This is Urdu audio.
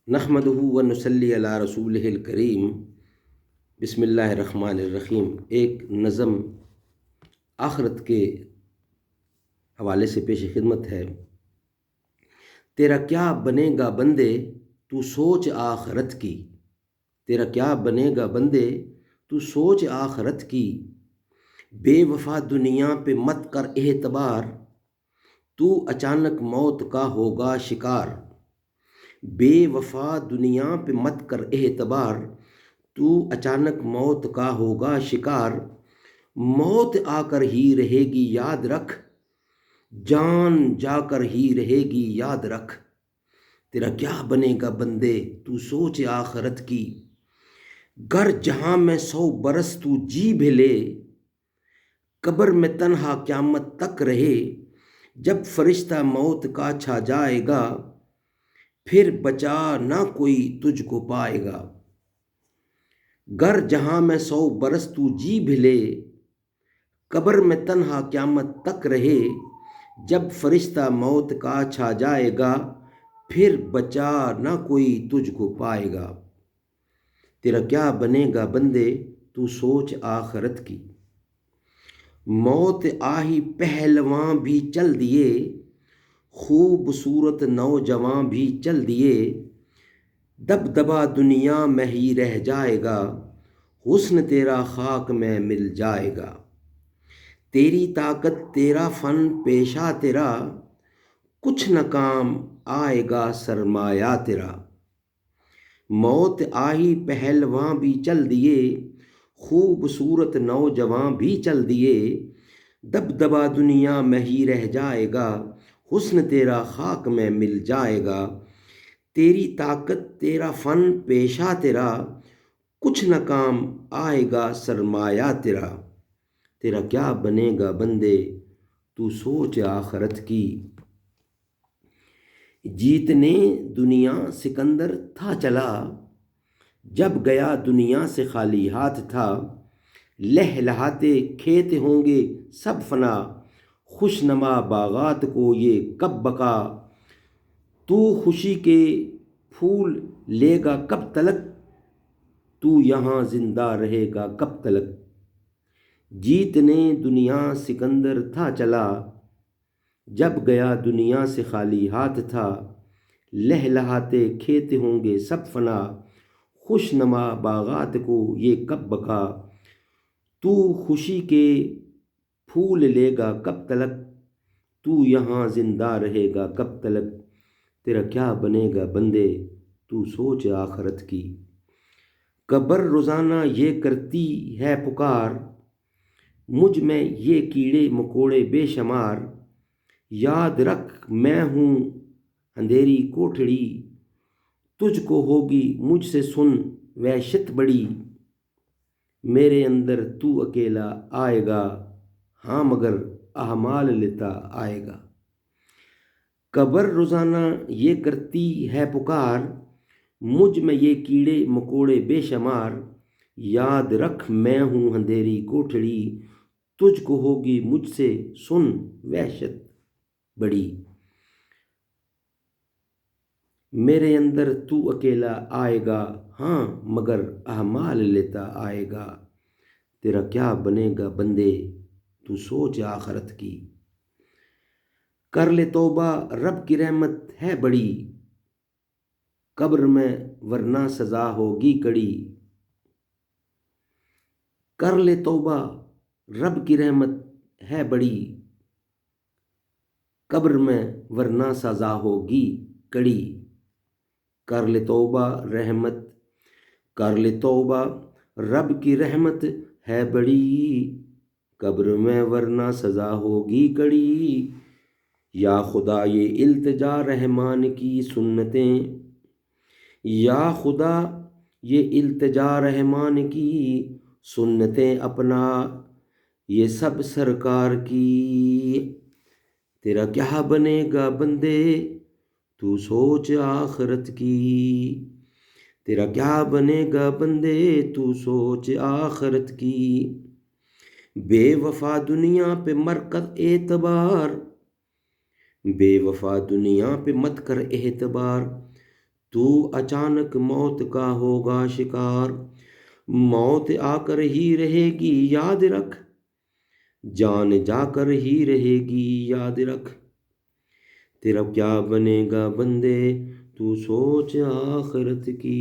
نحمدہ و نصلی علی رسولہ الکریم۔ بسم اللہ الرحمن الرحیم۔ ایک نظم آخرت کے حوالے سے پیش خدمت ہے۔ تیرا کیا بنے گا بندے تو سوچ آخرت کی، تیرا کیا بنے گا بندے تو سوچ آخرت کی، بے وفا دنیا پہ مت کر اعتبار، تو اچانک موت کا ہوگا شکار۔ بے وفا دنیا پہ مت کر اعتبار، تو اچانک موت کا ہوگا شکار۔ موت آ کر ہی رہے گی یاد رکھ، جان جا کر ہی رہے گی یاد رکھ۔ تیرا کیا بنے گا بندے تو سوچ آخرت کی، گر جہاں میں 100 برس تو جی بھی لے، قبر میں تنہا قیامت تک رہے، جب فرشتہ موت کا چھا جائے گا، پھر بچا نہ کوئی تجھ کو پائے گا۔ گر جہاں میں 100 برس تو جی بھی لے، قبر میں تنہا قیامت تک رہے، جب فرشتہ موت کا چھا جائے گا، پھر بچا نہ کوئی تجھ کو پائے گا۔ تیرا کیا بنے گا بندے تو سوچ آخرت کی۔ موت آہی پہلواں بھی چل دیے، خوبصورت نوجواں بھی چل دیے، دبدبا دنیا میں ہی رہ جائے گا، حسن تیرا خاک میں مل جائے گا۔ تیری طاقت تیرا فن پیشہ تیرا، کچھ نہ کام آئے گا سرمایہ تیرا۔ موت آہی پہلواں بھی چل دیے، خوبصورت نوجواں بھی چل دیے، دبدبا دنیا میں ہی رہ جائے گا، حسن تیرا خاک میں مل جائے گا۔ تیری طاقت تیرا فن پیشہ تیرا، کچھ نہ کام آئے گا سرمایہ تیرا۔ تیرا کیا بنے گا بندے تو سوچ آخرت کی۔ جیتنے دنیا سکندر تھا چلا، جب گیا دنیا سے خالی ہاتھ تھا، لہلہاتے کھیت ہوں گے سب فنا، خوش نما باغات کو یہ کب بقا۔ تو خوشی کے پھول لے گا کب تلک، تو یہاں زندہ رہے گا کب تلک۔ جیتنے دنیا سکندر تھا چلا، جب گیا دنیا سے خالی ہاتھ تھا، لہلہاتے کھیت ہوں گے سب فنا، خوش نما باغات کو یہ کب بقا۔ تو خوشی کے پھول لے گا کب تلک، تو یہاں زندہ رہے گا کب تلک۔ تیرا کیا بنے گا بندے تو سوچ آخرت کی۔ قبر روزانہ یہ کرتی ہے پکار، مجھ میں یہ کیڑے مکوڑے بے شمار، یاد رکھ میں ہوں اندھیری کوٹھڑی، تجھ کو ہوگی مجھ سے سن وحشت بڑی۔ میرے اندر تو اکیلا آئے گا، ہاں مگر اعمال لیتا آئے گا۔ قبر روزانہ یہ کرتی ہے پکار، مجھ میں یہ کیڑے مکوڑے بے شمار، یاد رکھ میں ہوں اندھیری کوٹھڑی، تجھ کو ہوگی مجھ سے سن وحشت بڑی۔ میرے اندر تو اکیلا آئے گا، ہاں مگر اعمال لیتا آئے گا۔ تیرا کیا بنے گا بندے تو سوچ آخرت کی۔ کر لے توبہ رب کی رحمت ہے بڑی، قبر میں ورنہ سزا ہوگی کڑی۔ کر لے توبہ رب کی رحمت ہے بڑی، قبر میں ورنہ سزا ہوگی کڑی۔ کر لے توبہ رحمت، کر لے توبہ رب کی رحمت ہے بڑی، قبر میں ورنہ سزا ہوگی کڑی۔ یا خدا یہ التجا رحمان کی سنتیں، یا خدا یہ التجا رحمان کی سنتیں اپنا، یہ سب سرکار کی۔ تیرا کیا بنے گا بندے تو سوچ آخرت کی۔ تیرا کیا بنے گا بندے تو سوچ آخرت کی۔ بے وفا دنیا پہ مر کر اعتبار، بے وفا دنیا پہ مت کر اعتبار، تو اچانک موت کا ہوگا شکار، موت آ کر ہی رہے گی یاد رکھ، جان جا کر ہی رہے گی یاد رکھ، تیرا کیا بنے گا بندے تو سوچ آخرت کی۔